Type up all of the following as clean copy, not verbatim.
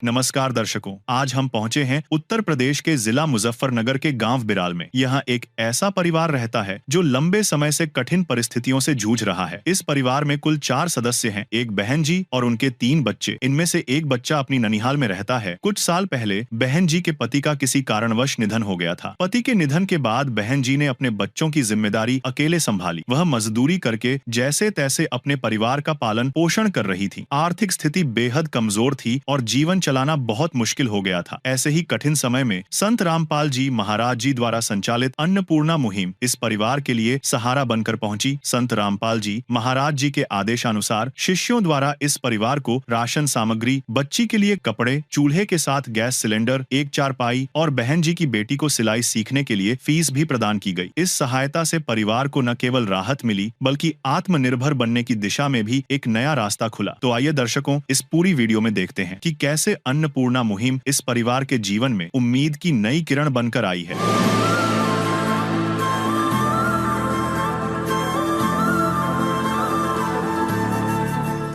नमस्कार दर्शकों, आज हम पहुंचे हैं उत्तर प्रदेश के जिला मुजफ्फरनगर के गांव बिराल में। यहाँ एक ऐसा परिवार रहता है जो लंबे समय से कठिन परिस्थितियों से जूझ रहा है। इस परिवार में कुल 4 सदस्य हैं, एक बहन जी और उनके 3 बच्चे। इनमें से एक बच्चा अपनी ननिहाल में रहता है। कुछ साल पहले बहन जी के पति का किसी कारणवश निधन हो गया था। पति के निधन के बाद बहन जी ने अपने बच्चों की जिम्मेदारी अकेले संभाली। वह मजदूरी करके जैसे तैसे अपने परिवार का पालन पोषण कर रही थी। आर्थिक स्थिति बेहद कमजोर थी और जीवन चलाना बहुत मुश्किल हो गया था। ऐसे ही कठिन समय में संत रामपाल जी महाराज जी द्वारा संचालित अन्नपूर्णा मुहिम इस परिवार के लिए सहारा बनकर पहुंची। संत रामपाल जी महाराज जी के आदेशानुसार शिष्यों द्वारा इस परिवार को राशन सामग्री, बच्ची के लिए कपड़े, चूल्हे के साथ गैस सिलेंडर, एक चारपाई और बहन जी की बेटी को सिलाई सीखने के लिए फीस भी प्रदान की गई। इस सहायता से परिवार को न केवल राहत मिली बल्कि आत्मनिर्भर बनने की दिशा में भी एक नया रास्ता खुला। तो आइए दर्शकों, इस पूरी वीडियो में देखते हैं कि कैसे अन्नपूर्णा मुहिम इस परिवार के जीवन में उम्मीद की नई किरण बनकर आई है।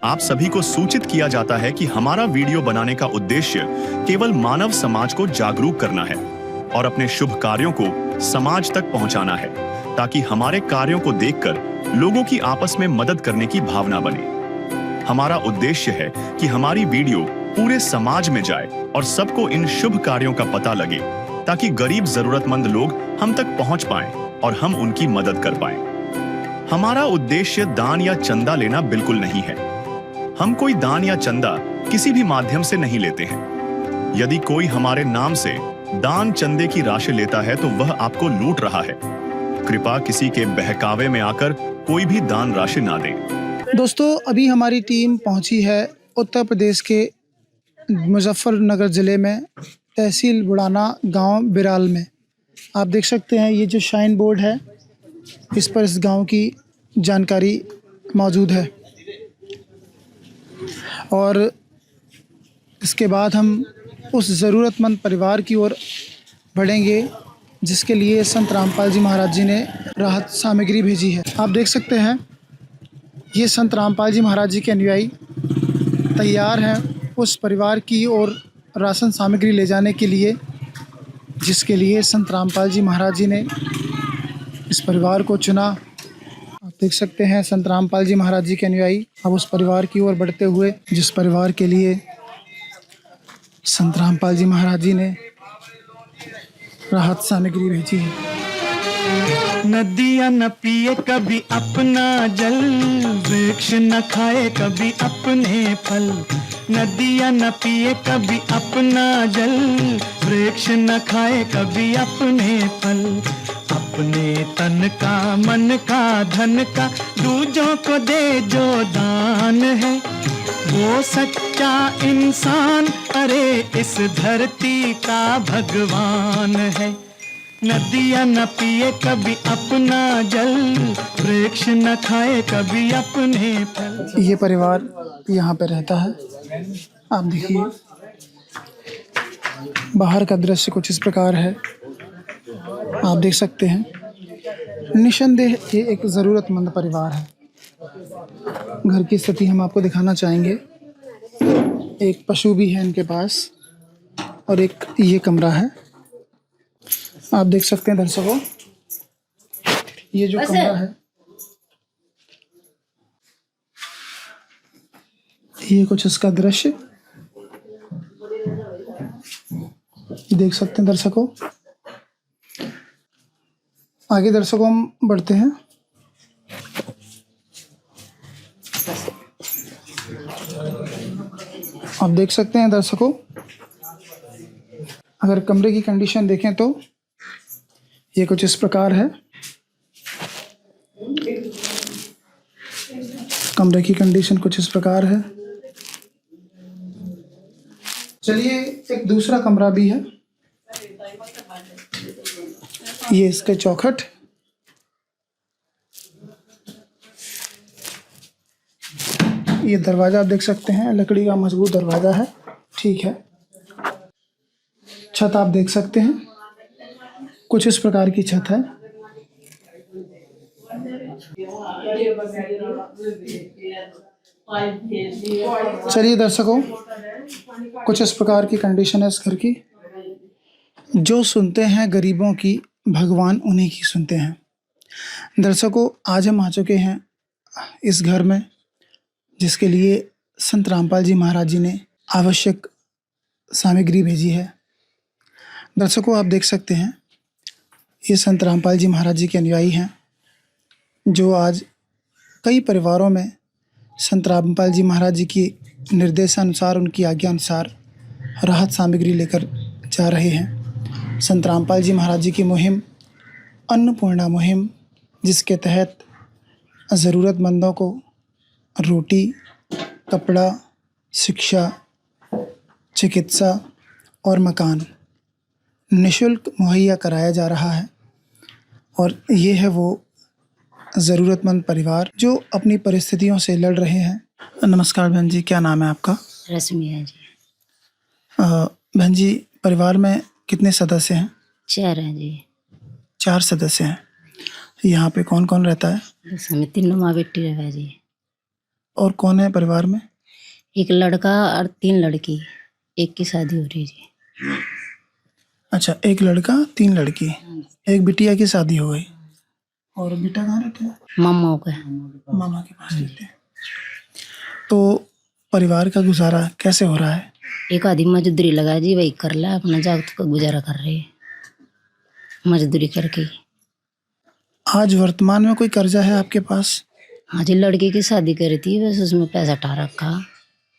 आप सभी को सूचित किया जाता है कि हमारा वीडियो बनाने का उद्देश्य केवल मानव समाज को जागरूक करना है और अपने शुभ कार्यों को समाज तक पहुंचाना है, ताकि हमारे कार्यों को देखकर लोगों की आपस में मदद करने की भावना बने। हमारा उद्देश्य है कि हमारी वीडियो पूरे समाज में जाए और सबको इन शुभ कार्यों का पता लगे, ताकि गरीब जरूरतमंद लोग हम तक पहुंच पाएं और हम उनकी मदद कर पाएं। हमारा उद्देश्य दान या चंदा लेना बिल्कुल नहीं है। हम कोई दान या चंदा किसी भी माध्यम से नहीं लेते हैं। यदि कोई हमारे नाम से दान चंदे की राशि लेता है तो वह आपको लूट रहा है। कृपया किसी के बहकावे में आकर कोई भी दान राशि ना दें। दोस्तों, अभी हमारी टीम पहुंची है उत्तर प्रदेश के मुजफ्फरनगर ज़िले में तहसील बुढ़ाना गांव बिराल में। आप देख सकते हैं ये जो शाइन बोर्ड है, इस पर इस गांव की जानकारी मौजूद है। और इसके बाद हम उस ज़रूरतमंद परिवार की ओर बढ़ेंगे जिसके लिए संत रामपाल जी महाराज जी ने राहत सामग्री भेजी है। आप देख सकते हैं ये संत रामपाल जी महाराज जी के अनुयायी तैयार हैं उस परिवार की ओर राशन सामग्री ले जाने के लिए, जिसके लिए संत रामपाल जी महाराज जी ने इस परिवार को चुना। आप देख सकते हैं संत रामपाल जी महाराज जी के अनुयायी अब उस परिवार की ओर बढ़ते हुए, जिस परिवार के लिए संत रामपाल जी महाराज जी ने राहत सामग्री भेजी है। नदियाँ न पिए कभी अपना जल, वृक्ष न खाए कभी अपने फल। नदियाँ न पिए कभी अपना जल, वृक्ष न खाए कभी अपने फल। अपने तन का, मन का, धन का दूजों को दे जो दान है, वो सच्चा इंसान, अरे इस धरती का भगवान है। नदियाँ न पिए कभी अपना जल, वृक्ष न खाए कभी अपने फल। ये परिवार यहाँ पे रहता है। आप देखिए बाहर का दृश्य कुछ इस प्रकार है। आप देख सकते हैं निस्संदेह ये एक ज़रूरतमंद परिवार है। घर की स्थिति हम आपको दिखाना चाहेंगे। एक पशु भी है इनके पास और एक ये कमरा है। आप देख सकते हैं दर्शकों, ये जो कमरा है ये कुछ इसका दृश्य देख सकते हैं दर्शकों। आगे दर्शकों हम बढ़ते हैं। आप देख सकते हैं दर्शकों, अगर कमरे की कंडीशन देखें तो ये कुछ इस प्रकार है। कमरे की कंडीशन कुछ इस प्रकार है। चलिए एक दूसरा कमरा भी है। ये इसके चौखट, ये दरवाजा आप देख सकते हैं, लकड़ी का मजबूत दरवाजा है। ठीक है। छत आप देख सकते हैं, कुछ इस प्रकार की छत है। चलिए दर्शकों, कुछ इस प्रकार की कंडीशन है इस घर की। जो सुनते हैं गरीबों की, भगवान उन्हीं की सुनते हैं। दर्शकों, आज हम आ चुके हैं इस घर में, जिसके लिए संत रामपाल जी महाराज जी ने आवश्यक सामग्री भेजी है। दर्शकों, आप देख सकते हैं ये संत रामपाल जी महाराज जी के अनुयायी हैं, जो आज कई परिवारों में संत रामपाल जी महाराज जी की निर्देशानुसार, उनकी आज्ञा अनुसार राहत सामग्री लेकर जा रहे हैं। संत रामपाल जी महाराज जी की मुहिम अन्नपूर्णा मुहिम, जिसके तहत ज़रूरतमंदों को रोटी, कपड़ा, शिक्षा, चिकित्सा और मकान निःशुल्क मुहैया कराया जा रहा है। और ये है वो ज़रूरतमंद परिवार जो अपनी परिस्थितियों से लड़ रहे हैं। नमस्कार बहन जी, क्या नाम है आपका? रश्मि है जी। बहन जी, परिवार में कितने सदस्य हैं? 4 हैं जी। 4 सदस्य हैं। यहाँ पे कौन कौन रहता है? बस हमें 3 माँ बेटी रहे जी। और कौन है परिवार में? एक लड़का और 3 लड़की, एक की शादी हो रही है जी। अच्छा, एक लड़का 3 लड़की, एक बिटिया की शादी हो गई। और बेटा कहाँ रहते हैं? मामा का मामा के पास रहते हैं। तो परिवार का गुजारा कैसे हो रहा है? एक आधी मजदूरी लगा जी, वही कर ला, अपना जागत का गुजारा कर रहे हैं मजदूरी करके। आज वर्तमान में कोई कर्जा है आपके पास? हाँ जी, लड़की की शादी करी थी, बस उसमें पैसा उठा रखा।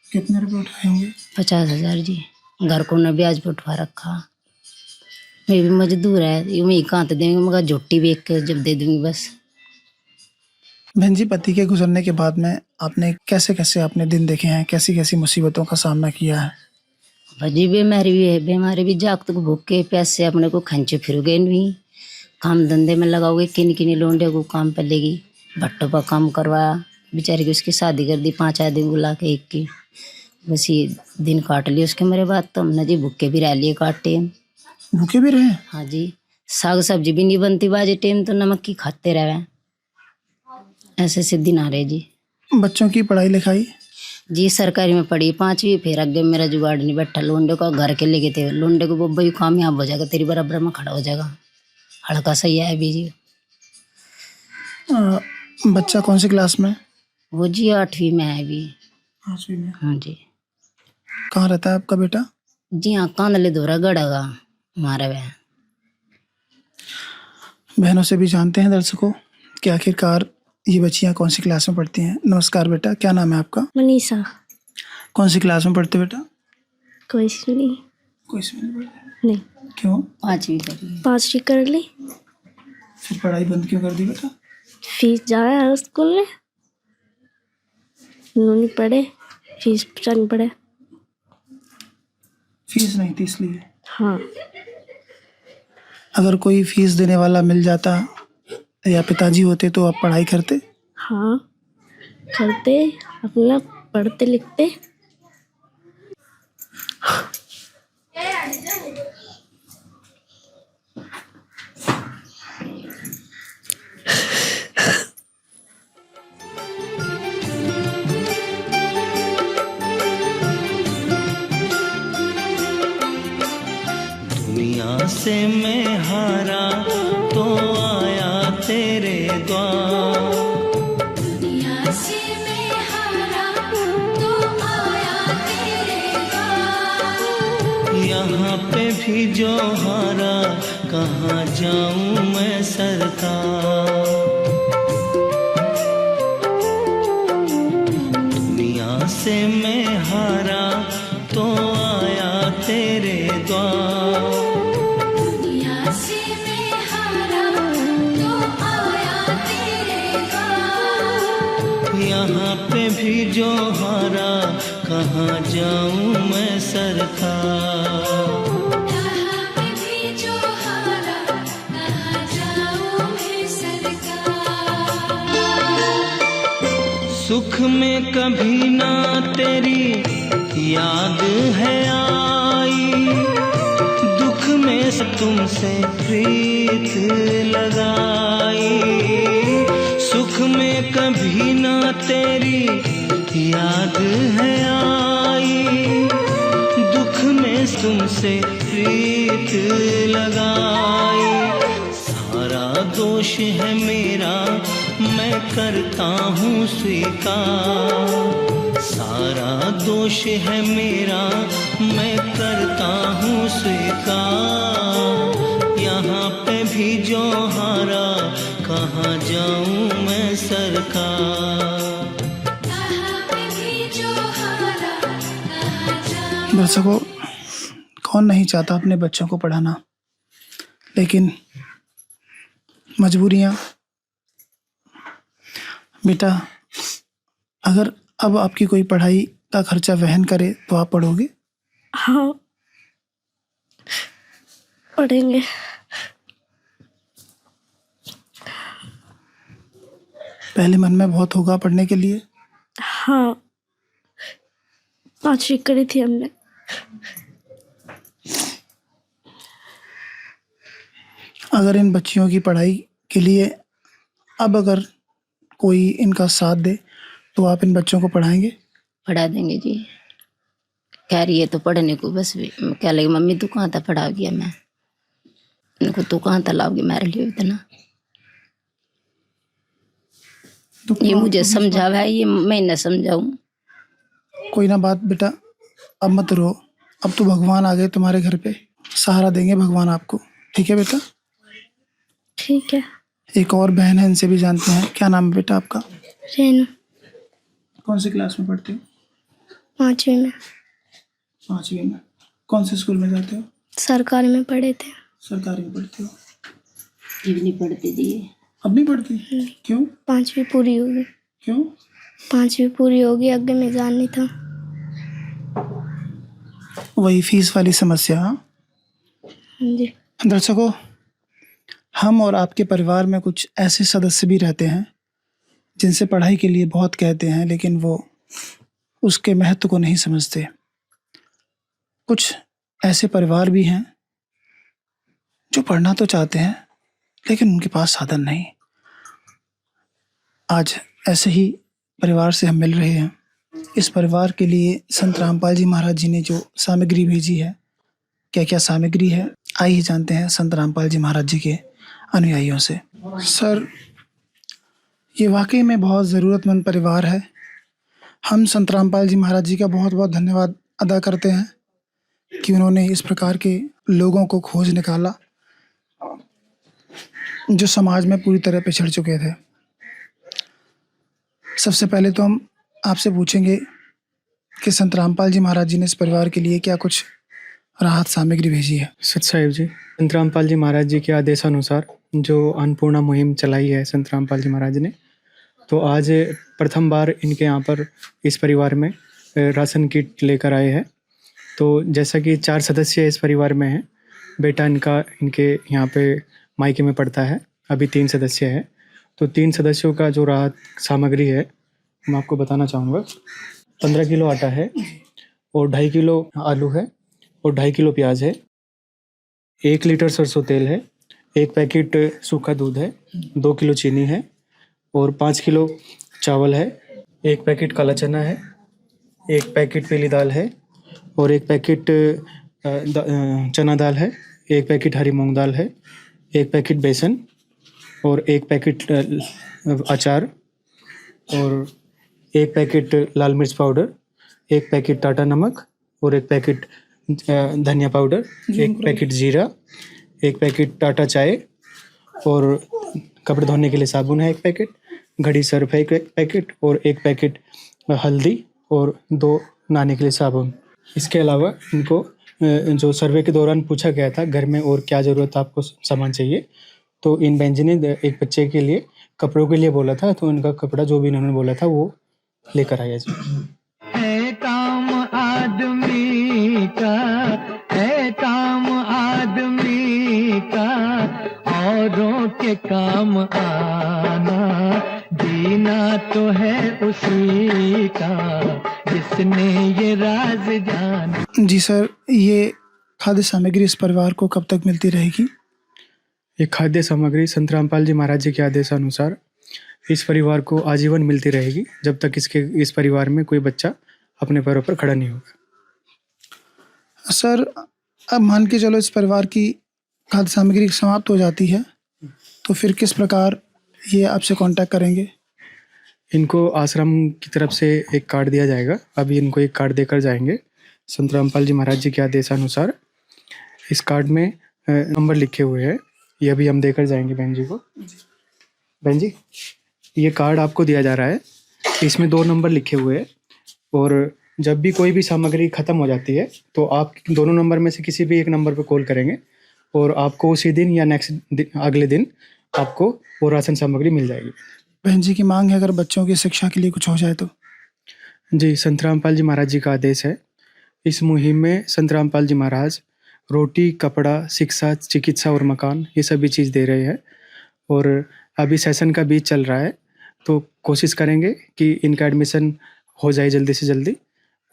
कितने रुपए उठाए होंगे? 50,000 जी। घर को न ब्याज पे उठवा रखा। मैं भी मजदूर है, मैं कहाँ तो देंगे, मगर झुट्टी बेच के जब दे दूंगी बस। बहन जी, पति के गुजरने के बाद में आपने कैसे कैसे अपने दिन देखे हैं, कैसी कैसी मुसीबतों का सामना किया है? भाजी बीमारी भी है, बीमारी भी जागत को भूखे प्यासे अपने को खंचे फिरोगे नहीं। काम धंधे में लगाओगे, किन किन लोंडे को काम पे लेगी, भट्टों पर काम करवाया, बेचारी की उसकी शादी कर दी 5 आदमी बुला के एक की, बस ये दिन काट लिए। उसके मेरे बाद तो हमने जी भूखे भी रह लिए काटे। भूखे भी रहे? हाँ जी, साग सब्जी भी नहीं बनती बाजी टाइम तो नमक की खाते रहे, ऐसे से दिन आ रहे जी। बच्चों की पढ़ाई लिखाई? जी सरकारी में पढ़ी 5वीं, फिर अगे मेरा जुगाड़ नहीं बैठा। लोंडे को घर के लेके थे, लोंडे को बब्बा कामयाब हो जाएगा, तेरी बराबर में खड़ा हो जाएगा, हल्का सही है अभी जी। बच्चा कौन सी क्लास में? वो जी 8वीं में है अभी। 8वीं में? हाँ जी। कहाँ रहता है आपका बेटा? जी हाँ, कांदले धोरा गड़ागा हमारा वह। बहनों से भी जानते हैं दर्शकों कि आखिरकार ये बच्चियाँ कौन सी क्लास में पढ़ती हैं। नमस्कार बेटा, क्या नाम है आपका? मनीषा। कौन सी क्लास में पढ़ते बेटा? कोई सी नहीं। कोई सी में नहीं पढ़ते? नहीं। क्यों? 5वीं करी। 5वीं कर ली। फिर पढ़ाई बंद क्यों कर दी बेटा? फीस जाया है स्कूल में, नहीं पढ़े, फीस नहीं पढ़े। फीस नहीं थी इसलिए? हाँ। अगर कोई फीस देने वाला मिल जाता या पिताजी होते तो आप पढ़ाई करते? हाँ करते, अपना पढ़ते लिखते। दुनिया से मैं हारा तो आया तेरे द्वार, दुनिया से मैं हारा तो आया तेरे द्वार। यहाँ पे भी जो हारा कहाँ जाऊँ मैं सरकार। दुनिया से मैं हारा तो आया तेरे द्वार, दुनिया से मैं हारा तो आया तेरे द्वार। यहाँ पे भी जो हारा कहाँ जाऊँ मैं सरकार। यहाँ पे भी जो हारा कहाँ जाऊँ मैं सरकार। सुख में कभी ना तेरी याद है आई, दुख में तुमसे प्रीत लगाई। सुख में कभी ना तेरी याद है आई, तुमसे प्रीत लगाई। सारा दोष है मेरा, मैं करता हूँ स्वीकार। सारा दोष है मेरा, मैं करता हूँ स्वीकार। यहाँ पे भी जो हारा, कहाँ जाऊँ मैं सरकार। कहाँ पे भी जो हारा, कहाँ जाऊं। दर्शकों, कौन नहीं चाहता अपने बच्चों को पढ़ाना, लेकिन मजबूरियाँ। बेटा, अगर अब आपकी कोई पढ़ाई का खर्चा वहन करे तो आप पढ़ोगे? हाँ, पढ़ेंगे। पहले मन में बहुत होगा पढ़ने के लिए। हाँ, 5वीं करी थी हमने। अगर इन बच्चियों की पढ़ाई के लिए अब अगर कोई इनका साथ दे तो आप इन बच्चों को पढ़ाएंगे? पढ़ा देंगे जी। कह रही है तो पढ़ने को, बस भी कह लगी मम्मी तू कहाँ तक पढ़ाओगी मैं। इनको तू कहाँ तक लाओगी मेरे लिए इतना। तो ये मुझे समझावा है, ये मैं न समझाऊं। कोई ना बात बेटा, अब मत रो। अब तो भगवान आ गए तुम्हारे घर पे, सहारा देंगे भगवान आपको। ठीक है बेटा? ठीक है। एक और बहन है, इनसे भी जानते हैं। क्या नाम है बेटा आपका? रेनू, कौन सी क्लास में पढ़ते हो? 5वीं में। 5वीं में। कौन से स्कूल में जाते हो? सरकारी में पढ़े थे। सरकारी में पढ़ते हो? ये भी नहीं पढ़ते जी। अब नहीं पढ़ती? क्यों? 5वीं पूरी होगी। क्यों? 5वीं पूरी होगी, आगे में जान नहीं था। वही फीस वाली समस्या। हाँ? जी। दर्शकों, हम और आपके परिवार में कुछ ऐसे सदस्य भी रहते हैं जिनसे पढ़ाई के लिए बहुत कहते हैं, लेकिन वो उसके महत्व को नहीं समझते। कुछ ऐसे परिवार भी हैं जो पढ़ना तो चाहते हैं, लेकिन उनके पास साधन नहीं। आज ऐसे ही परिवार से हम मिल रहे हैं। इस परिवार के लिए संत रामपाल जी महाराज जी ने जो सामग्री भेजी है, क्या क्या सामग्री है, आइए जानते हैं संत रामपाल जी महाराज जी के अनुयायियों से। सर, ये वाकई में बहुत ज़रूरतमंद परिवार है। हम संत रामपाल जी महाराज जी का बहुत बहुत धन्यवाद अदा करते हैं कि उन्होंने इस प्रकार के लोगों को खोज निकाला जो समाज में पूरी तरह पिछड़ चुके थे। सबसे पहले तो हम आपसे पूछेंगे कि संत रामपाल जी महाराज जी ने इस परिवार के लिए क्या कुछ राहत सामग्री भेजी है। सत साहिब जी, संत रामपाल जी महाराज जी के आदेशानुसार जो अन्नपूर्णा मुहिम चलाई है संत रामपाल जी महाराज ने, तो आज प्रथम बार इनके यहाँ पर इस परिवार में राशन किट लेकर आए हैं। तो जैसा कि 4 सदस्य इस परिवार में हैं, बेटा इनका इनके यहाँ पे मायके में पड़ता है, अभी 3 सदस्य हैं। तो 3 सदस्यों का जो राहत सामग्री है मैं आपको बताना चाहूँगा। 15 किलो आटा है और 2.5 किलो आलू है और 2.5 किलो प्याज है, 1 लीटर सरसों तेल है, 1 पैकेट सूखा दूध है, 2 किलो चीनी है और 5 किलो चावल है, 1 पैकेट काला चना है, 1 पैकेट पीली दाल है और 1 पैकेट चना दाल है, 1 पैकेट हरी मूंग दाल है, 1 पैकेट बेसन और 1 पैकेट अचार और 1 पैकेट लाल मिर्च पाउडर, 1 पैकेट टाटा नमक और 1 पैकेट धनिया पाउडर, 1 पैकेट जीरा, 1 पैकेट टाटा चाय और कपड़े धोने के लिए साबुन है 1 पैकेट, घड़ी सर्फ है 1 पैकेट और 1 पैकेट हल्दी और 2 नहाने के लिए साबुन। इसके अलावा इनको जो सर्वे के दौरान पूछा गया था घर में और क्या ज़रूरत आपको सामान चाहिए, तो इन बहन जी ने एक बच्चे के लिए कपड़ों के लिए बोला था, तो इनका कपड़ा जो भी इन्होंने बोला था वो लेकर आया जी। है काम आदमी का, है काम आदमी का, औरों के काम आना, जीना तो है उसी का जिसने ये राज जाना। जी सर, ये खाद्य सामग्री इस परिवार को कब तक मिलती रहेगी? ये खाद्य सामग्री संत रामपाल जी महाराज जी के आदेशानुसार इस परिवार को आजीवन मिलती रहेगी जब तक इस परिवार में कोई बच्चा अपने पैरों पर खड़ा नहीं होगा। सर, अब मान के चलो इस परिवार की खाद्य सामग्री समाप्त हो जाती है, तो फिर किस प्रकार ये आपसे कांटेक्ट करेंगे? इनको आश्रम की तरफ से एक कार्ड दिया जाएगा। अभी इनको एक कार्ड देकर जाएंगे संत रामपाल जी महाराज जी के आदेशानुसार। इस कार्ड में नंबर लिखे हुए हैं, ये अभी हम देकर जाएंगे बहन जी को। बहन जी, ये कार्ड आपको दिया जा रहा है, इसमें 2 नंबर लिखे हुए हैं, और जब भी कोई भी सामग्री खत्म हो जाती है तो आप दोनों नंबर में से किसी भी एक नंबर पर कॉल करेंगे और आपको उसी दिन या नेक्स्ट दिन, अगले दिन आपको वो राशन सामग्री मिल जाएगी। बहन जी की मांग है अगर बच्चों की शिक्षा के लिए कुछ हो जाए तो। जी, संत रामपाल जी महाराज जी का आदेश है। इस मुहिम में संत रामपाल जी महाराज रोटी, कपड़ा, शिक्षा, चिकित्सा और मकान, ये सभी चीज़ दे रहे हैं। और अभी सेशन का बीच चल रहा है, तो कोशिश करेंगे कि इनका एडमिशन हो जाए जल्दी से जल्दी,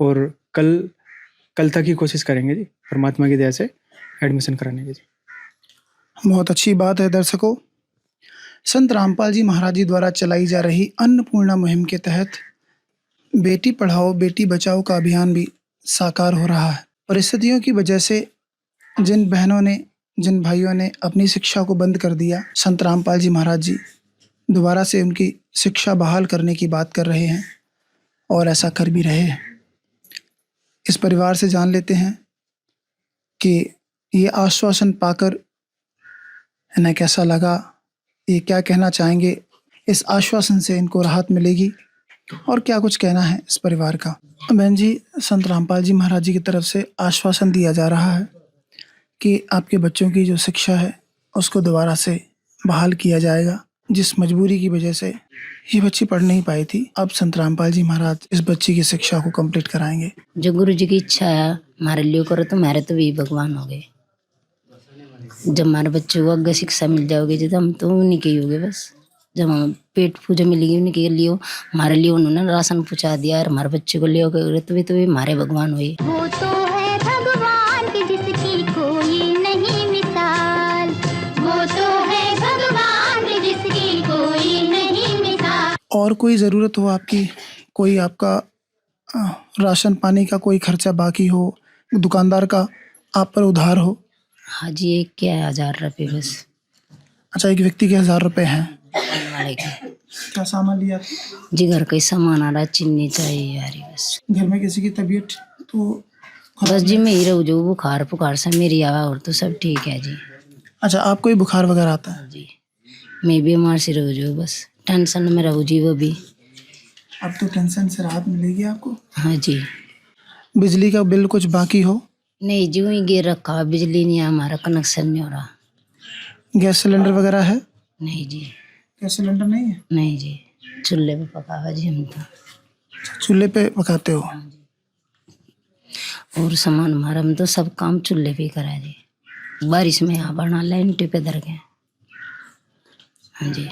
और कल तक ही कोशिश करेंगे जी, परमात्मा की दया से एडमिशन कराने की जी। बहुत अच्छी बात है दर्शकों, संत रामपाल जी महाराज जी द्वारा चलाई जा रही अन्नपूर्णा मुहिम के तहत बेटी पढ़ाओ बेटी बचाओ का अभियान भी साकार हो रहा है। परिस्थितियों की वजह से जिन बहनों ने, जिन भाइयों ने अपनी शिक्षा को बंद कर दिया, संत रामपाल जी महाराज जी दोबारा से उनकी शिक्षा बहाल करने की बात कर रहे हैं और ऐसा कर भी रहे हैं। इस परिवार से जान लेते हैं कि ये आश्वासन पाकर इन्हें कैसा लगा, ये क्या कहना चाहेंगे, इस आश्वासन से इनको राहत मिलेगी और क्या कुछ कहना है इस परिवार का। बहन जी, संत रामपाल जी महाराज जी की तरफ से आश्वासन दिया जा रहा है कि आपके बच्चों की जो शिक्षा है उसको दोबारा से बहाल किया जाएगा। जिस मजबूरी की वजह से ये बच्ची पढ़ नहीं पाई थी, अब संत रामपाल जी महाराज इस बच्ची की शिक्षा को कंप्लीट कराएंगे। जो गुरु जी की इच्छा है हमारे लिए करो तो हमारे तो भी भगवान हो गए। जब हमारे बच्चों को अग्गे शिक्षा मिल जाओगे तो हम तो उन्हीं के ही होगे बस। जब हम पेट पूजा मिलेगी उन्हीं के लिए, हमारे लिए उन्होंने राशन पहुँचा दिया और हमारे बच्चे को ले तो भी हमारे भगवान हुए। वो तो है भगवान की जिसकी कोई नहीं मिसाल, वो तो है भगवान की जिसकी कोई नहीं मिसाल। और कोई ज़रूरत हो आपकी, कोई आपका राशन पानी का कोई खर्चा बाकी हो, दुकानदार का आप पर उधार हो? हाँ जी, एक क्या 1000 रुपये बस। अच्छा, एक व्यक्ति के 1000 रुपये हैं। हमारे के क्या सामान लिया था? जी घर का ही सामान आ रहा, चीनी चाहिए यार बस। घर में किसी की तबीयत तो? बस जी मैं ही रहूँ, जो बुखार पुखार से मेरी आवा और तो सब ठीक है जी। अच्छा, आपको ही बुखार वगैरह आता है? जी मैं बीमार से रहूँ जो बस, टेंशन में रहूँ जी वो भी। अब तो टेंशन से राहत मिलेगी आपको। हाँ जी। बिजली का बिल कुछ बाकी हो? नहीं जी, वहीं गिर रखा, बिजली नहीं है, हमारा कनेक्शन नहीं हो रहा। गैस सिलेंडर वगैरह है? नहीं जी। गैस सिलेंडर नहीं है? नहीं जी, चूल्हे पे पका हुआ जी हम तो। चूल्हे पे पकाते हो? और सामान हमारा, हम तो सब काम चूल्हे पे ही करा जी। बारिश में यहाँ बना लाइन टिपे दर गए। हाँ जी।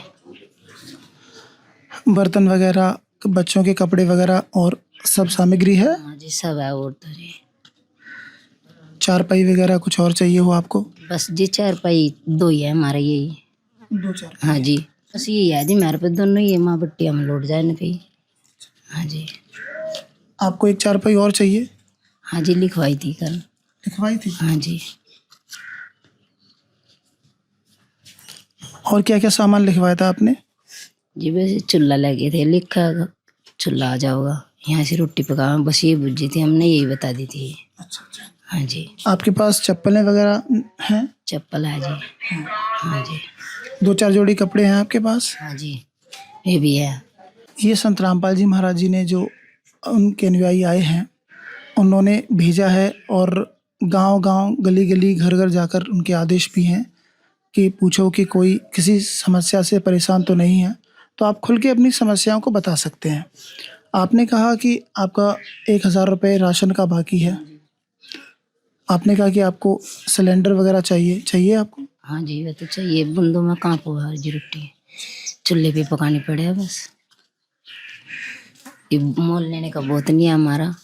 बर्तन वगैरह, बच्चों के कपड़े वगैरह और सब सामग्री है? हाँ जी सब है। और तो जी चारपाई वगैरह कुछ और चाहिए हो आपको? बस जी 4 पाई 2 ही है हमारा, यही। 2-4? हाँ जी बस यही है जी मेरे पे, दोनों ही है, माँ बट्टी हम लौट जाए ना कहीं। हाँ जी। आपको एक चारपाई और चाहिए? हाँ जी लिखवाई थी कल। लिखवाई थी? हाँ जी। और क्या क्या सामान लिखवाया था आपने? जी वैसे चूल्हा लगे थे, लिखा चूल्हा आ जाओगा, यहाँ से रोटी पका, बस ये बुझी थी, हमने यही बता दी थी। अच्छा अच्छा। हाँ जी। आपके पास चप्पलें वगैरह हैं? चप्पल है जी। हाँ जी। 2-4 जोड़ी कपड़े हैं आपके पास? हाँ जी ये भी है। ये संत रामपाल जी महाराज जी ने जो उनके अनुयायी आए हैं उन्होंने भेजा है, और गांव-गांव, गली-गली, घर-घर जाकर उनके आदेश भी हैं कि पूछो कि कोई किसी समस्या से परेशान तो नहीं है, तो आप खुल के अपनी समस्याओं को बता सकते हैं। आपने कहा कि आपका 1000 रुपये राशन का बाकी है। आपने कहा कि आपको सिलेंडर वगैरह चाहिए आपको? हाँ जी वो तो चाहिए, बूंदों में कहाँ पोहा जी रोटी, चूल्हे पे पकानी पड़े बस। ये मोल लेने का बहुत नहीं है हमारा,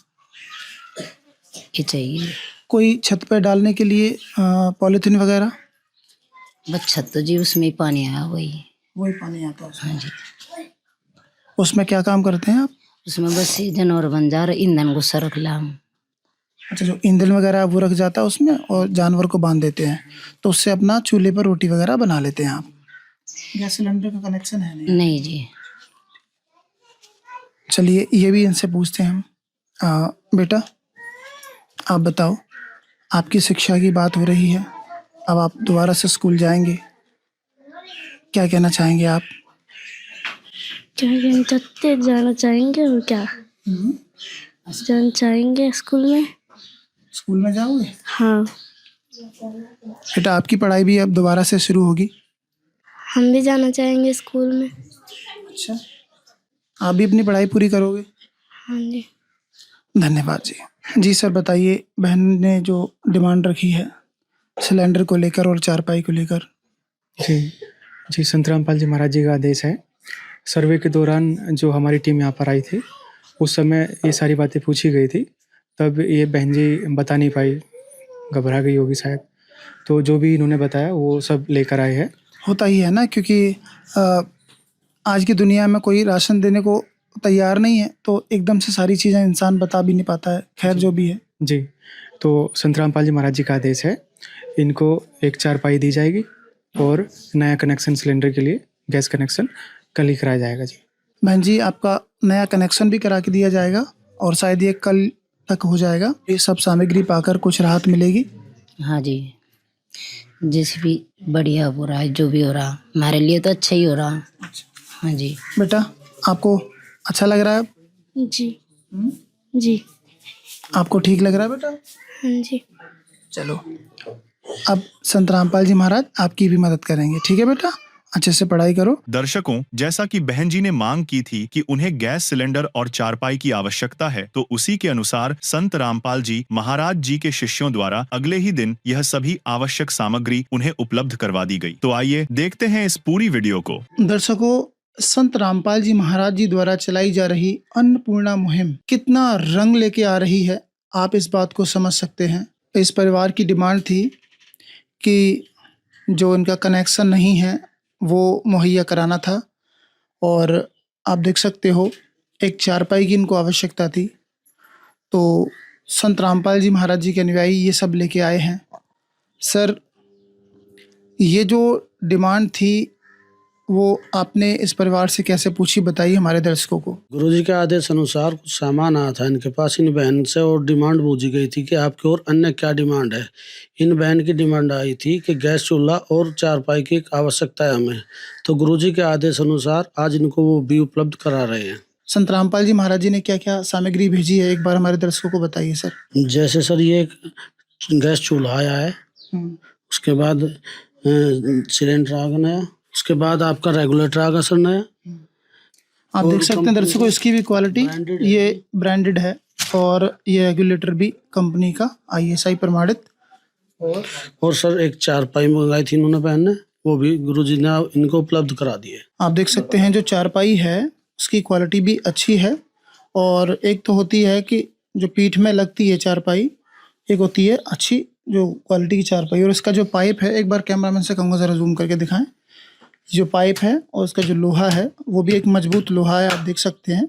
ये चाहिए। कोई छत पर डालने के लिए पॉलीथीन वगैरह? बस छत तो जी उसमें ही पानी आया, वही पानी आता है उसमें। हाँ जी। उसमें क्या काम करते हैं आप? उसमें बस ये जानवर बन जा रहा, ईंधन गुस्सा रख ला हम। अच्छा, जो ईंधन वगैरह है वो रख जाता है उसमें और जानवर को बांध देते हैं, तो उससे अपना चूल्हे पर रोटी वगैरह बना लेते हैं आप। गैस सिलेंडर का कनेक्शन है नहीं? नहीं जी। चलिए ये भी इनसे पूछते हैं हम। बेटा आप बताओ, आपकी शिक्षा की बात हो रही है, अब आप दोबारा से स्कूल जाएंगे, क्या कहना चाहेंगे आप? क्या कहना चाहते, जाना चाहेंगे और क्या जाना चाहेंगे स्कूल में। स्कूल में जाओगे? हाँ, बेटा आपकी पढ़ाई भी अब दोबारा से शुरू होगी। हम भी जाना चाहेंगे स्कूल में। अच्छा, आप भी अपनी पढ़ाई पूरी करोगे? हाँ जी। धन्यवाद जी। जी सर बताइए, बहन ने जो डिमांड रखी है सिलेंडर को लेकर और चारपाई को लेकर। जी संत रामपाल जी महाराज जी का आदेश है। सर्वे के दौरान जो हमारी टीम यहाँ पर आई थी उस समय ये सारी बातें पूछी गई थी, तब ये बहन जी बता नहीं पाई, घबरा गई होगी शायद, तो जो भी इन्होंने बताया वो सब लेकर आए हैं। होता ही है ना, क्योंकि आज की दुनिया में कोई राशन देने को तैयार नहीं है, तो एकदम से सारी चीज़ें इंसान बता भी नहीं पाता है। खैर जो भी है जी, तो संत रामपाल जी महाराज जी का आदेश है, इनको एक चारपाई दी जाएगी और नया कनेक्शन सिलेंडर के लिए गैस कनेक्शन कल ही कराया जाएगा। जी बहन जी, आपका नया कनेक्शन भी करा के दिया जाएगा और शायद ये कल तक हो जाएगा। ये सब सामग्री पाकर कुछ राहत मिलेगी। हाँ जी, जैसे भी बढ़िया हो रहा है, जो भी हो रहा हमारे लिए तो अच्छा ही हो रहा। हाँ जी। बेटा आपको अच्छा लग रहा है? जी। जी। आपको ठीक लग रहा है बेटा? हाँ जी। चलो, अब संत रामपाल जी महाराज आपकी भी मदद करेंगे, ठीक है बेटा? अच्छे से पढ़ाई करो। दर्शकों, जैसा कि बहन जी ने मांग की थी कि उन्हें गैस सिलेंडर और चारपाई की आवश्यकता है, तो उसी के अनुसार संत रामपाल जी महाराज जी के शिष्यों द्वारा अगले ही दिन यह सभी आवश्यक सामग्री उन्हें उपलब्ध करवा दी गई। तो आइए देखते हैं इस पूरी वीडियो को। दर्शकों, संत रामपाल जी महाराज जी द्वारा चलाई जा रही अन्नपूर्णा मुहिम कितना रंग लेके आ रही है, आप इस बात को समझ सकते हैं। इस परिवार की डिमांड थी कि जो इनका कनेक्शन नहीं है वो मुहैया कराना था, और आप देख सकते हो एक चारपाई की इनको आवश्यकता थी, तो संत रामपाल जी महाराज जी के अनुयायी ये सब लेके आए हैं। सर, ये जो डिमांड थी वो आपने इस परिवार से कैसे पूछी, बताइए हमारे दर्शकों को। गुरुजी के आदेश अनुसार कुछ सामान आया था इनके पास, इन बहन से, और डिमांड पूछी गई थी कि आपकी और अन्य क्या डिमांड है। इन बहन की डिमांड आई थी कि गैस चूल्हा और चारपाई की आवश्यकता है हमें, तो गुरुजी के आदेश अनुसार आज इनको वो भी उपलब्ध करा रहे हैं। संत रामपाल जी महाराज जी ने क्या क्या सामग्री भेजी है, एक बार हमारे दर्शकों को बताइए सर। जैसे सर ये गैस चूल्हा आया है, उसके बाद सिलेंडर आ गया, उसके बाद आपका रेगुलेटर आ गया सर नया। आप देख सकते हैं दर्शकों, इसकी भी क्वालिटी ये ब्रांडेड है और ये रेगुलेटर भी कंपनी का ISI प्रमाणित। और सर एक चारपाई मंगाई थी इन्होंने बहन ने, वो भी गुरुजी ने इनको उपलब्ध करा दिए। आप देख सकते हैं जो चारपाई है उसकी क्वालिटी भी अच्छी है, और एक तो होती है कि जो पीठ में लगती है चारपाई, एक होती है अच्छी जो क्वालिटी की चारपाई, और इसका जो पाइप है, एक बार कैमरामैन से कहूँगा ज़रा जूम करके दिखाएं। जो पाइप है और उसका जो लोहा है वो भी एक मजबूत लोहा है, आप देख सकते हैं,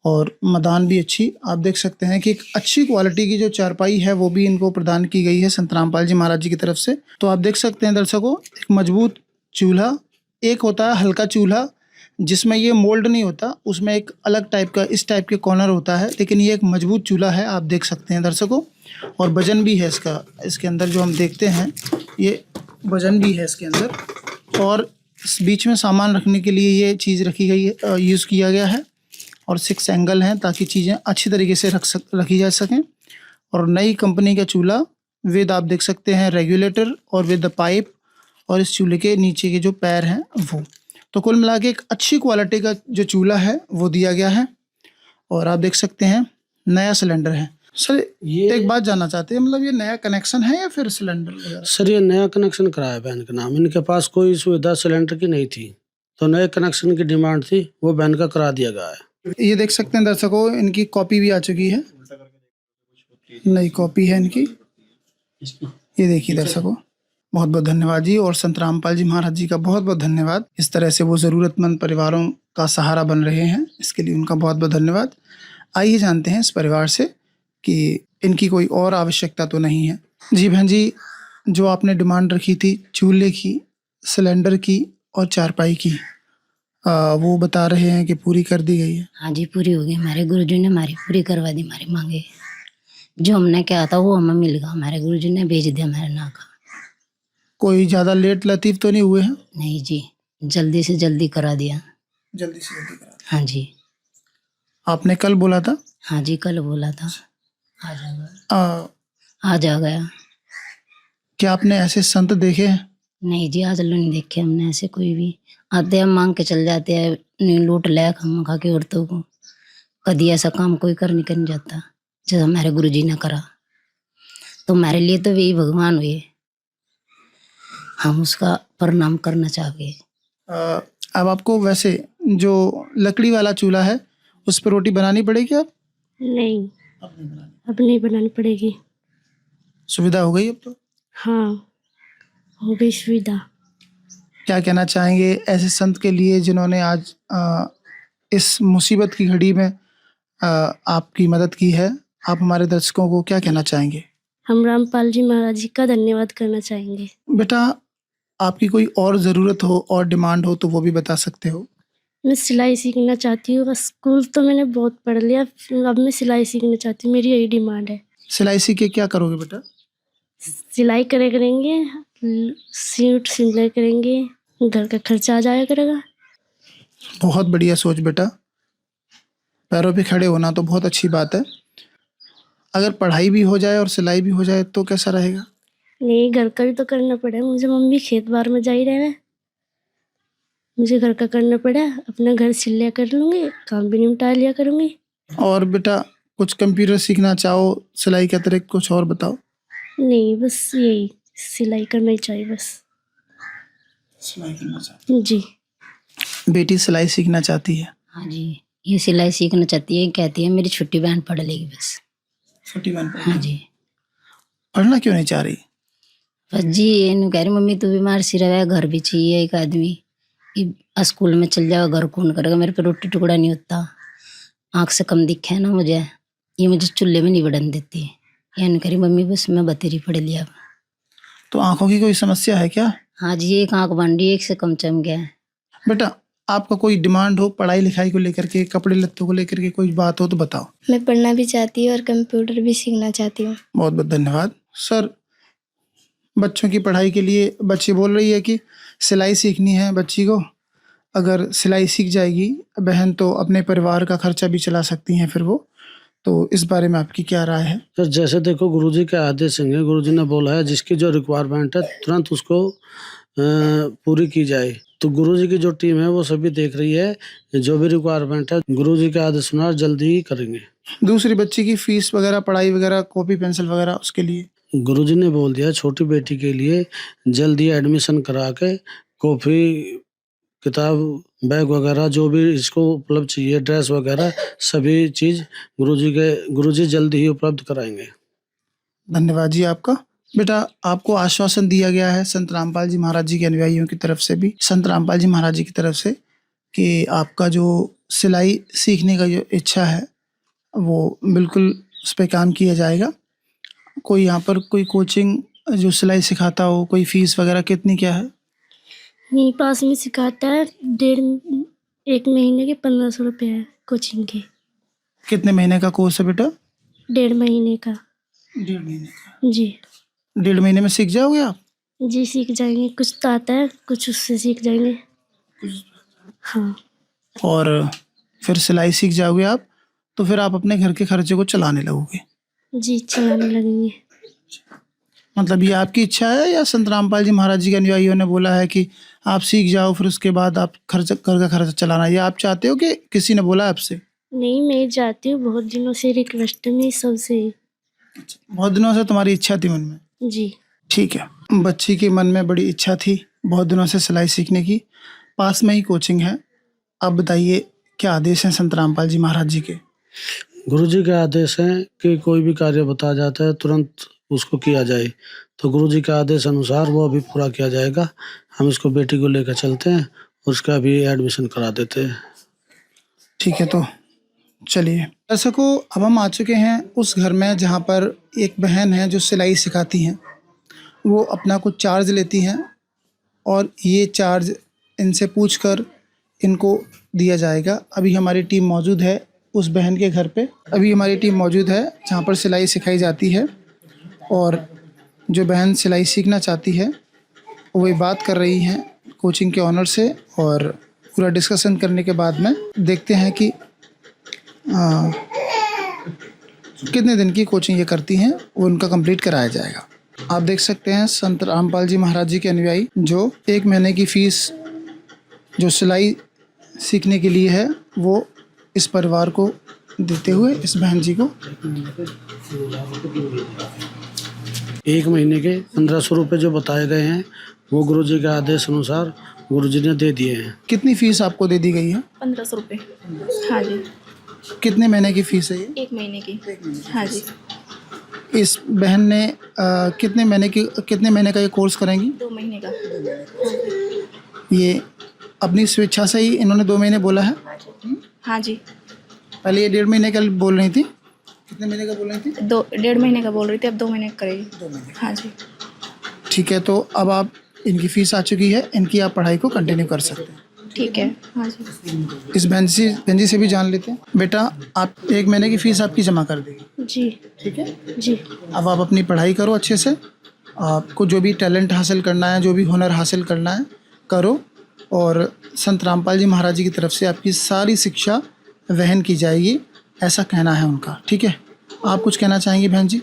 और मदान भी अच्छी। आप देख सकते हैं कि एक अच्छी क्वालिटी की जो चारपाई है वो भी इनको प्रदान की गई है संत रामपाल जी महाराज जी की तरफ से। तो आप देख सकते हैं दर्शकों, एक मजबूत चूल्हा, एक होता है हल्का चूल्हा जिसमें ये मोल्ड नहीं होता, उसमें एक अलग टाइप का इस टाइप के कॉर्नर होता है, लेकिन ये एक मजबूत चूल्हा है, आप देख सकते हैं दर्शकों। और वजन भी है इसका, इसके अंदर जो हम देखते हैं ये वजन भी है इसके अंदर, और इस बीच में सामान रखने के लिए ये चीज़ रखी गई है, यूज़ किया गया है, और 6 एंगल हैं ताकि चीज़ें अच्छी तरीके से रखी जा सकें। और नई कंपनी का चूल्हा विद, आप देख सकते हैं, रेगुलेटर और विद द पाइप, और इस चूल्हे के नीचे के जो पैर हैं वो, तो कुल मिला के एक अच्छी क्वालिटी का जो चूल्हा है वो दिया गया है। और आप देख सकते हैं नया सिलेंडर है। सर ये एक बात जानना चाहते हैं, मतलब ये नया कनेक्शन है या फिर सिलेंडर वगैरह? सर ये नया कनेक्शन कराया बहन के नाम, इनके पास कोई सुविधा सिलेंडर की नहीं थी, तो नए कनेक्शन की डिमांड थी, वो बहन का करा दिया गया है। ये देख सकते हैं दर्शकों, इनकी कॉपी भी आ चुकी है, नई कॉपी है इनकी, ये देखिए दर्शकों। बहुत बहुत धन्यवाद जी, और संत रामपाल जी महाराज जी का बहुत बहुत धन्यवाद। इस तरह से वो ज़रूरतमंद परिवारों का सहारा बन रहे हैं, इसके लिए उनका बहुत बहुत धन्यवाद। आइए जानते हैं इस परिवार से कि इनकी कोई और आवश्यकता तो नहीं है। जी बहन जी, जो आपने डिमांड रखी थी चूल्हे की, सिलेंडर की और चारपाई की, वो बता रहे हैं कि पूरी कर दी गई है। हाँ जी, पूरी हो गई। हमारे गुरुजी ने हमारी पूरी करवा दी हमारी मांगे। जो हमने क्या था वो हमें मिल गया, हमारे गुरुजी ने भेज दिया हमारे ना का। कोई ज़्यादा लेट लतीफ़ तो नहीं हुए हैं? नहीं जी, जल्दी से जल्दी करा दिया। जल्दी से जल्दी करा। हाँ जी। आपने कल बोला था? हाँ जी, कल बोला था आ जाएगा, आ, आज आ गया। क्या आपने ऐसे संत देखे हैं? नहीं जी, आज लो नहीं देखे हमने ऐसे कोई भी। आते हैं मांग के चल जाते हैं, नहीं लूट ले हम खा के औरतों को। कभी ऐसा काम कोई कर नहीं जाता जैसे हमारे गुरुजी ने करा। तो हमारे लिए तो वही भगवान हुए, हम उसका प्रणाम करना चाहेंगे। अब आपको वैसे जो लकड़ी वाला चूल्हा है उस पर रोटी बनानी पड़ेगी अब? नहीं, अब नहीं बनानी पड़ेगी। सुविधा हो गई अब तो? हाँ, हो गई सुविधा। क्या कहना चाहेंगे ऐसे संत के लिए जिन्होंने आज इस मुसीबत की घड़ी में आपकी मदद की है? आप हमारे दर्शकों को क्या कहना चाहेंगे? हम रामपाल जी महाराज जी का धन्यवाद करना चाहेंगे। बेटा, आपकी कोई और ज़रूरत हो और डिमांड हो तो वो भी बता सकते हो। मैं सिलाई सीखना चाहती हूँ, बस स्कूल तो मैंने बहुत पढ़ लिया, अब मैं सिलाई सीखना चाहती हूँ, मेरी यही डिमांड है। सिलाई सीख के क्या करोगे बेटा? सिलाई करेंगे, सूट सिलाई करेंगे, घर का खर्चा आ जाया करेगा। बहुत बढ़िया सोच बेटा, पैरों पे खड़े होना तो बहुत अच्छी बात है। अगर पढ़ाई भी हो जाए और सिलाई भी हो जाए तो कैसा रहेगा? नहीं, घर का भी तो करना पड़ेगा मुझे, मम्मी खेत बार में जा ही रहे हैं, मुझे घर का करना पड़ा, अपना घर सिल लिया कर लूँगी, काम भी निपटा लिया करूँगी। और बेटा, कुछ कंप्यूटर सीखना चाहो सिलाई के अतिरिक्त कुछ और बताओ। नहीं, बस यही सिलाई करना ही चाहिए बस। सिलाई करना चाहती जी। बेटी सिलाई सीखना चाहती है? हाँ जी, ये सिलाई सीखना चाहती है, कहती है मेरी छोटी बहन पढ़ लेगी बस। छोटी बहन? हाँ जी। पढ़ना क्यों नहीं चाह रही? बस जी ये कह रही मम्मी तू बीमार सी रहे, घर भी चाहिए एक आदमी, स्कूल में चल जाओ, घर कौन करेगा, मेरे पे रोटी टुकड़ा नहीं होता, आँख से कम दिखे ना मुझे, ये मुझे चूल्हे में नहीं बढ़न देती। यानी कह रही मम्मी बस मैं बतेरी पढ़ लिया। तो आंखों की कोई समस्या है क्या? हाँ जी, एक आँख बन रही है, एक से कम चम गया है। बेटा, आपका कोई डिमांड हो पढ़ाई लिखाई को लेकर के, कपड़े लत्तों को लेकर के कोई बात हो तो बताओ। मैं पढ़ना भी चाहती हूँ और कंप्यूटर भी सीखना चाहती हूँ। बहुत बहुत धन्यवाद सर। बच्चों की पढ़ाई के लिए बच्ची बोल रही है कि सिलाई सीखनी है बच्ची को। अगर सिलाई सीख जाएगी बहन तो अपने परिवार का खर्चा भी चला सकती हैं फिर वो। तो इस बारे में आपकी क्या राय है? सर जैसे देखो गुरुजी के आदेश हैं, गुरुजी ने बोला है जिसकी जो रिक्वायरमेंट है तुरंत उसको पूरी की जाए। तो गुरुजी की जो टीम है वो सभी देख रही है, जो भी रिक्वायरमेंट है गुरुजी के आदेश अनुसार जल्दी ही करेंगे। दूसरी बच्ची की फीस वगैरह, पढ़ाई वगैरह, कॉपी पेंसिल वगैरह उसके लिए गुरुजी ने बोल दिया छोटी बेटी के लिए जल्दी एडमिशन करा के कॉपी किताब बैग वगैरह जो भी इसको उपलब्ध चाहिए, ड्रेस वगैरह सभी चीज गुरुजी जल्दी ही उपलब्ध कराएंगे। धन्यवाद जी आपका। बेटा, आपको आश्वासन दिया गया है संत रामपाल जी महाराज जी के अनुयायियों की तरफ से भी, संत रामपाल जी महाराज जी की तरफ से, कि आपका जो सिलाई सीखने का जो इच्छा है वो बिल्कुल उस पर काम किया जाएगा। कोई यहाँ पर कोई कोचिंग जो सिलाई सिखाता हो, कोई फीस वगैरह कितनी क्या है? यहीं पास में सिखाता है, एक महीने के 1500 रुपये है कोचिंग के। कितने महीने का कोर्स है बेटा? 1.5 महीने का। 1.5 महीने का? जी। 1.5 महीने में सीख जाओगे आप? जी सीख जाएंगे, कुछ तो आता है, कुछ उससे सीख जाएंगे। हाँ। और फिर सिलाई सीख जाओगे आप तो फिर आप अपने घर के खर्चे को चलाने लगोगे? जी, चलाने लगेंगे। मतलब ये आपकी इच्छा है या संत रामपाल जी महाराज जी के अनुयायियों ने बोला है कि आप सीख जाओ फिर उसके बाद आप घर का खर्चा चलाना, ये आप चाहते हो कि किसी ने बोला आपसे? नहीं, मैं जाती हूँ, बहुत दिनों से रिक्वेस्ट में सबसे। बहुत दिनों से तुम्हारी इच्छा थी मन में? जी। ठीक है, बच्ची के मन में बड़ी इच्छा थी बहुत दिनों से सिलाई सीखने की, पास में ही कोचिंग है। अब बताइए क्या आदेश हैं संत रामपाल जी महाराज जी के? गुरुजी के आदेश हैं कि कोई भी कार्य बताया जाता है तुरंत उसको किया जाए, तो गुरुजी के आदेश अनुसार वो अभी पूरा किया जाएगा। हम इसको बेटी को लेकर चलते हैं, उसका भी एडमिशन करा देते हैं। ठीक है, तो चलिए दर्शकों, अब हम आ चुके हैं उस घर में जहाँ पर एक बहन है जो सिलाई सिखाती हैं। वो अपना कुछ चार्ज लेती हैं और ये चार्ज इनसे पूछकर इनको दिया जाएगा। अभी हमारी टीम मौजूद है उस बहन के घर पे। अभी हमारी टीम मौजूद है जहाँ पर सिलाई सिखाई जाती है और जो बहन सिलाई सीखना चाहती है वो बात कर रही हैं कोचिंग के ऑनर से और पूरा डिस्कशन करने के बाद में देखते हैं कि कितने दिन की कोचिंग ये करती हैं, वो उनका कंप्लीट कराया जाएगा। आप देख सकते हैं संत रामपाल जी महाराज जी के अनुयायी जो 1 महीने की फ़ीस जो सिलाई सीखने के लिए है वो इस परिवार को देते हुए इस बहन जी को 1 महीने के 1500 रुपये जो बताए गए हैं वो गुरुजी के आदेश अनुसार गुरुजी ने दे दिए हैं। कितनी फ़ीस आपको दे दी गई है? 1500 रुपये। हाँ जी। कितने महीने की फ़ीस है ये? 1 महीने की। हाँ जी। इस बहन ने कितने महीने का ये कोर्स करेंगी? 2 महीने का। ये अपनी स्वेच्छा से ही इन्होंने 2 महीने बोला है? हाँ जी। पहले ये 1.5 महीने का बोल रही थी। कितने महीने का बोल रही थी? 1.5 महीने का बोल रही थी, अब 2 महीने का करेगी। 2 महीने। हाँ जी। ठीक है, तो अब आप इनकी फ़ीस आ चुकी है, इनकी आप पढ़ाई को कंटिन्यू कर सकते हैं। ठीक है। हाँ जी। इस बहन जी से भी जान लेते हैं। बेटा, आप 1 महीने की फ़ीस आपकी जमा कर देगी। जी। ठीक है जी। अब आप अपनी पढ़ाई करो अच्छे से। आपको जो भी टैलेंट हासिल करना है, जो भी हुनर हासिल करना है करो और संत रामपाल जी महाराज जी की तरफ से आपकी सारी शिक्षा वहन की जाएगी, ऐसा कहना है उनका। ठीक है, आप कुछ कहना चाहेंगी बहन जी?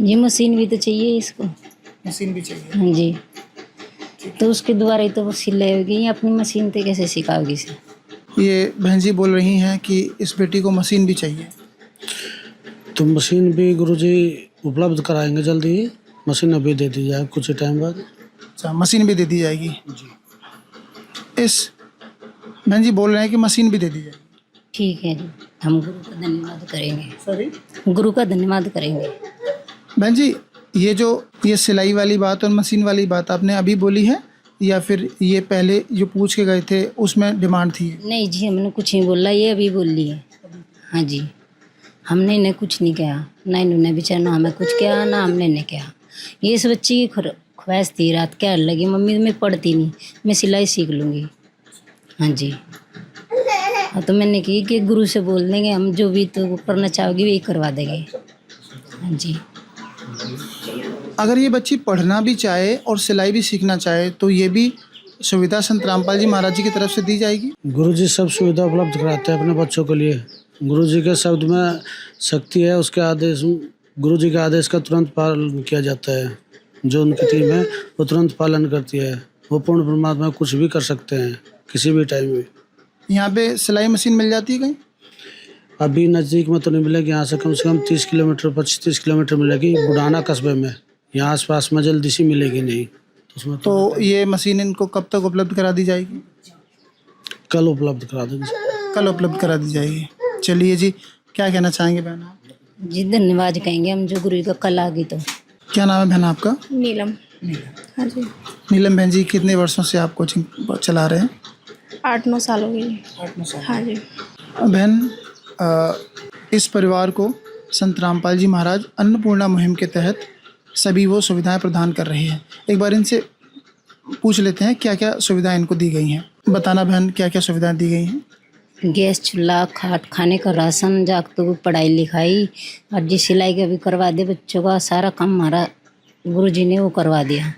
ये मशीन भी तो चाहिए इसको। मशीन भी चाहिए। हाँ जी, तो उसके द्वारा ही तो वो सिलाएगी, अपनी मशीन पे कैसे सिखाओगी इसे? ये बहन जी बोल रही हैं कि इस बेटी को मशीन भी चाहिए। तो मशीन भी गुरुजी उपलब्ध कराएंगे जल्दी ही। मशीन अभी दे दी जाए कुछ टाइम बाद। अच्छा, मशीन भी दे दी जाएगी। इस बहन जी बोल रहे हैं कि मशीन भी दे दी जाएगी। ठीक है जी, हम गुरु का धन्यवाद करेंगे। सॉरी, गुरु का धन्यवाद करेंगे। बहन जी, ये सिलाई वाली बात और मशीन वाली बात आपने अभी बोली है या फिर ये पहले जो पूछ के गए थे उसमें डिमांड थी? नहीं जी, हमने कुछ नहीं बोला, ये अभी बोल ली है। हाँ जी, हमने इन्हें कुछ नहीं कहा, ना इन्होंने बेचारा ना हमें कुछ कहा, ना हमने इन्हें कहा। ये इस बच्ची की ख्वाहिश थी, रात क्या लगी, मम्मी मैं पढ़ती नहीं, मैं सिलाई सीख लूँगी। हाँ जी, हाँ, तो मैंने की कि गुरु से बोल देंगे, हम जो भी तो करना चाहोगी वही करवा देंगे। हाँ जी। अगर ये बच्ची पढ़ना भी चाहे और सिलाई भी सीखना चाहे तो ये भी सुविधा संत रामपाल जी महाराज जी की तरफ से दी जाएगी। गुरुजी सब सुविधा उपलब्ध कराते हैं अपने बच्चों के लिए। गुरुजी के शब्द में शक्ति है, उसके आदेश, गुरुजी के आदेश का तुरंत पालन किया जाता है। जो उनकी टीम है वो तुरंत पालन करती है। वो पूर्ण परमात्मा कुछ भी कर सकते हैं किसी भी टाइम में। यहाँ पे सिलाई मशीन मिल जाती है कहीं? अभी नज़दीक में तो नहीं मिलेगी, यहाँ से कम 30 किलोमीटर 25-30 किलोमीटर मिलेगी बुढ़ाना कस्बे में। यहाँ आसपास में जल्दी सी मिलेगी नहीं। उसमें तो ये मशीन इनको कब तक उपलब्ध करा दी जाएगी? कल उपलब्ध करा देंगे। कल उपलब्ध करा दी जाएगी। चलिए जी, क्या कहना चाहेंगे बहन आप? जी धन्यवाद कहेंगे हम, जो गुरु का कल आ गई। तो क्या नाम है बहन आपका? नीलम। हाँ जी। नीलम बहन जी, कितने वर्षों से आप कोचिंग चला रहे हैं? 8-9 साल हो गई। 8-9 साल। हाँ जी। बहन, इस परिवार को संत रामपाल जी महाराज अन्नपूर्णा मुहिम के तहत सभी वो सुविधाएं प्रदान कर रहे हैं। एक बार इनसे पूछ लेते हैं क्या क्या सुविधाएं इनको दी गई हैं। बताना बहन, क्या क्या सुविधाएं दी गई हैं? गैस चूल्हा, खाट, खाने का राशन, जागतों को पढ़ाई लिखाई और जी सिलाई का भी करवा दे बच्चों का। सारा काम हमारा गुरुजी ने वो करवा दिया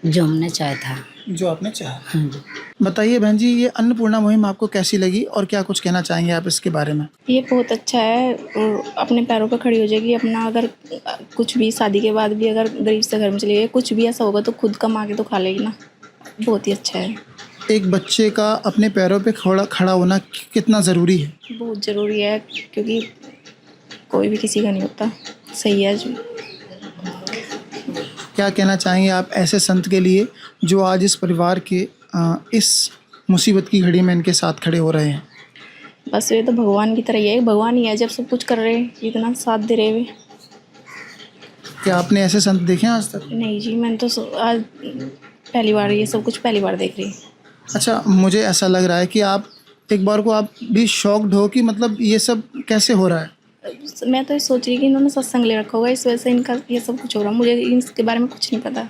जो हमने चाहा था। जो आपने चाहा। हाँ जी। बताइए बहन जी, ये अन्नपूर्णा मुहिम आपको कैसी लगी और क्या कुछ कहना चाहेंगे आप इसके बारे में? ये बहुत अच्छा है, अपने पैरों पर खड़ी हो जाएगी। अपना अगर कुछ भी शादी के बाद भी अगर गरीब से घर में चली गई, कुछ भी ऐसा होगा तो खुद कमा के तो खा लेगी ना। बहुत ही अच्छा है। एक बच्चे का अपने पैरों पे खड़ा होना कितना ज़रूरी है? बहुत ज़रूरी है, क्योंकि कोई भी किसी का नहीं होता। सही है जी। क्या कहना चाहेंगे आप ऐसे संत के लिए जो आज इस परिवार के इस मुसीबत की घड़ी में इनके साथ खड़े हो रहे हैं? बस ये तो भगवान की तरह ही है, भगवान ही है जब सब कुछ कर रहे हैं, इतना साथ दे रहे हुए। क्या आपने ऐसे संत देखे हैं आज तक? नहीं जी, मैंने तो आज पहली बार, ये सब कुछ पहली बार देख रही हूँ। अच्छा, मुझे ऐसा लग रहा है कि आप एक बार को आप भी शॉक्ड हो कि मतलब ये सब कैसे हो रहा है? मैं तो ये सोच रही कि इन्होंने सत्संग ले रखा होगा, इस वजह से इनका ये सब कुछ हो रहा। मुझे इसके बारे में कुछ नहीं पता,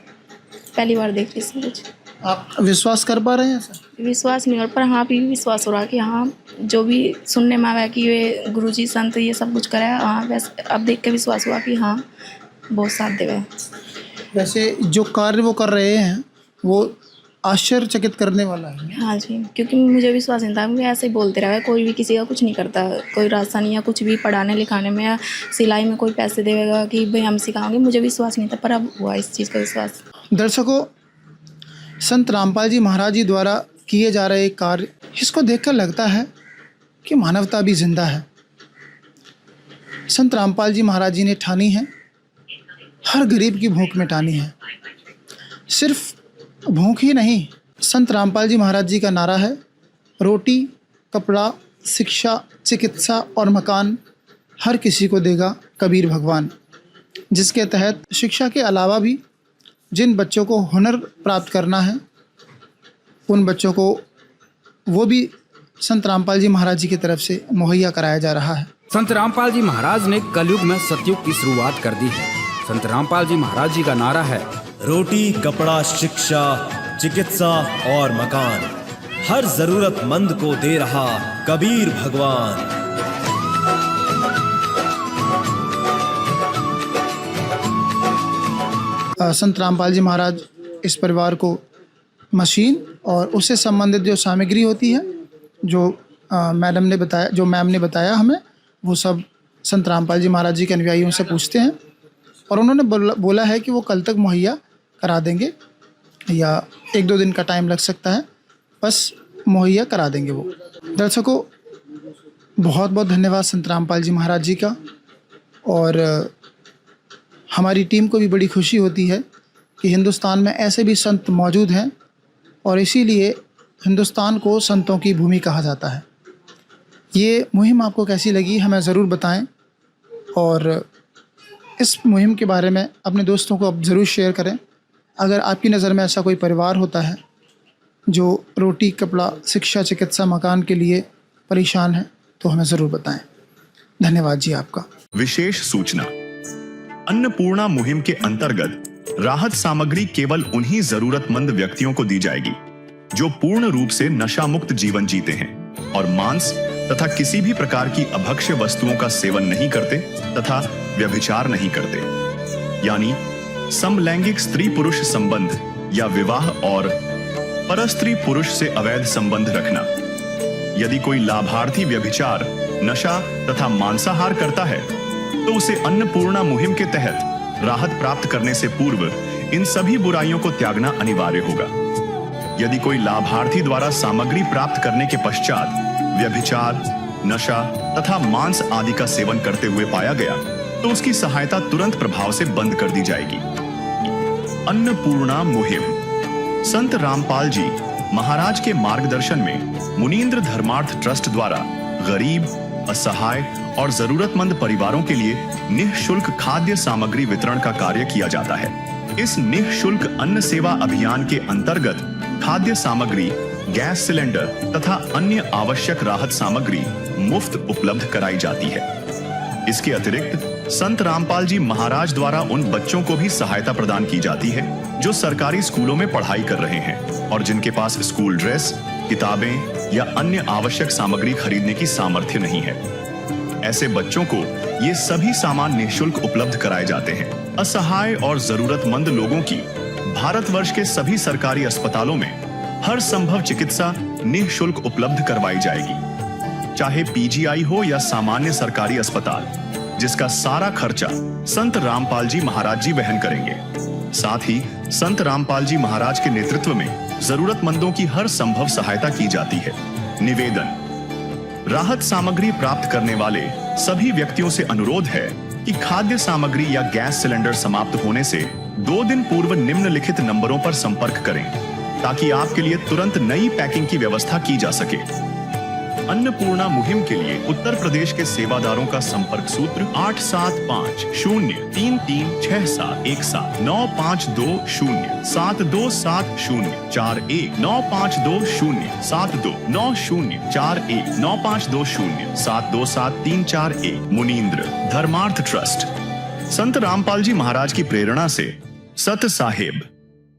पहली बार देख रही सब कुछ। आप विश्वास कर पा रहे हैं ऐसा? विश्वास नहीं हो रहा, पर हाँ अभी भी विश्वास हो रहा कि हाँ जो भी सुनने में आया कि ये गुरुजी संत ये सब कुछ कराया, हाँ वैसे अब देख के विश्वास हुआ कि हाँ बहुत साथ दे गए। वैसे जो कार्य वो कर रहे हैं वो आश्चर्यचकित करने वाला है। हाँ जी, क्योंकि मुझे विश्वास नहीं था, मुझे ऐसे ही बोलते रहा, कोई भी किसी का कुछ नहीं करता, कोई रास्ता नहीं या कुछ भी पढ़ाने लिखाने में या सिलाई में कोई पैसे देगा कि भाई हम सिखाएंगे, मुझे विश्वास नहीं था, पर अब हुआ इस चीज़ का विश्वास। दर्शकों, संत रामपाल जी महाराज जी द्वारा किए जा रहे कार्य, इसको देखकर लगता है कि मानवता भी जिंदा है। संत रामपाल जी महाराज जी ने ठानी है हर गरीब की भूख मिटानी है। सिर्फ भूख ही नहीं, संत रामपाल जी महाराज जी का नारा है, रोटी, कपड़ा, शिक्षा, चिकित्सा और मकान हर किसी को देगा कबीर भगवान, जिसके तहत शिक्षा के अलावा भी जिन बच्चों को हुनर प्राप्त करना है उन बच्चों को वो भी संत रामपाल जी महाराज जी की तरफ से मुहैया कराया जा रहा है। संत रामपाल जी महाराज ने कलयुग में सतयुग की शुरुआत कर दी है। संत रामपाल जी महाराज जी का नारा है, रोटी, कपड़ा, शिक्षा, चिकित्सा और मकान हर जरूरतमंद को दे रहा कबीर भगवान। संत रामपाल जी महाराज इस परिवार को मशीन और उससे संबंधित जो सामग्री होती है, जो मैम ने बताया हमें, वो सब संत रामपाल जी महाराज जी के अनुयायियों से पूछते हैं और उन्होंने बोला है कि वो कल तक मुहैया करा देंगे या 1-2 दिन का टाइम लग सकता है, बस मुहैया करा देंगे वो। दर्शकों, बहुत बहुत धन्यवाद संत रामपाल जी महाराज जी का। और हमारी टीम को भी बड़ी खुशी होती है कि हिंदुस्तान में ऐसे भी संत मौजूद हैं और इसीलिए हिंदुस्तान को संतों की भूमि कहा जाता है। ये मुहिम आपको कैसी लगी हमें ज़रूर बताएं और इस मुहिम के बारे में अपने दोस्तों को आप ज़रूर शेयर करें। अगर आपकी नज़र में ऐसा कोई परिवार होता है जो रोटी, कपड़ा, शिक्षा, चिकित्सा, मकान के लिए परेशान है तो हमें ज़रूर बताएं। धन्यवाद जी आपका। विशेष सूचना, अन्नपूर्णा मुहिम के अंतर्गत राहत सामग्री केवल उन्हीं जरूरतमंद व्यक्तियों को दी जाएगी जो पूर्ण रूप से नशा मुक्त जीवन जीते हैं और मांस तथा किसी भी प्रकार की अभक्ष्य वस्तुओं का सेवन नहीं करते तथा व्यभिचार नहीं करते, यानी समलैंगिक स्त्री पुरुष संबंध या विवाह और परस्त्री पुरुष से अवैध संबंध रखना। यदि कोई लाभार्थी व्यभिचार, नशा तथा मांसाहार करता है तो उसे अन्नपूर्णा मुहिम के तहत राहत प्राप्त करने से पूर्व इन सभी बुराइयों को त्यागना अनिवार्य होगा। यदि कोई लाभार्थी द्वारा सामग्री प्राप्त करने के पश्चात व्यभिचार, नशा तथा मांस आदि का सेवन करते हुए पाया गया तो उसकी सहायता तुरंत प्रभाव से बंद कर दी जाएगी। अन्नपूर्णा मुहिम संत रामपाल जी महाराज के मार्गदर्शन में मुनीन्द्र धर्मार्थ ट्रस्ट द्वारा गरीब, असहाय और जरूरतमंद परिवारों के लिए निःशुल्क खाद्य सामग्री वितरण का कार्य किया जाता है। इस निःशुल्क अन्न सेवा अभियान के अंतर्गत खाद्य सामग्री, गैस सिलेंडर तथा अन्य आवश्यक राहत सामग्री मुफ्त उपलब्ध कराई जाती है। इसके अतिरिक्त संत रामपाल जी महाराज द्वारा उन बच्चों को भी सहायता प्रदान की जाती है जो सरकारी स्कूलों में पढ़ाई कर रहे हैं और जिनके पास स्कूल ड्रेस, किताबें या अन्य आवश्यक सामग्री खरीदने की सामर्थ्य नहीं है। ऐसे बच्चों को ये सभी सामान निःशुल्क उपलब्ध कराए जाते हैं। असहाय और जरूरतमंद लोगों की भारतवर्ष के सभी सरकारी अस्पतालों में हर संभव चिकित्सा निःशुल्क उपलब्ध करवाई जाएगी, चाहे पीजीआई हो या सामान्य सरकारी अस्पताल, जिसका सारा खर्चा संत रामपाल जी महाराज जी वहन करेंगे। साथ ही संत रामपाल जी महाराज के नेतृत्व में जरूरतमंदों की हर संभव सहायता की जाती है। निवेदन, राहत सामग्री प्राप्त करने वाले सभी व्यक्तियों से अनुरोध है कि खाद्य सामग्री या गैस सिलेंडर समाप्त होने से 2 दिन पूर्व निम्नलिखित नंबरों पर संपर्क करें ताकि आपके लिए तुरंत नई पैकिंग की व्यवस्था की जा सके। अन्नपूर्णा मुहिम के लिए उत्तर प्रदेश के सेवादारों का संपर्क सूत्र 8750336717 95207271 मुनींद्र धर्मार्थ ट्रस्ट। संत रामपाल जी महाराज की प्रेरणा से सत साहिब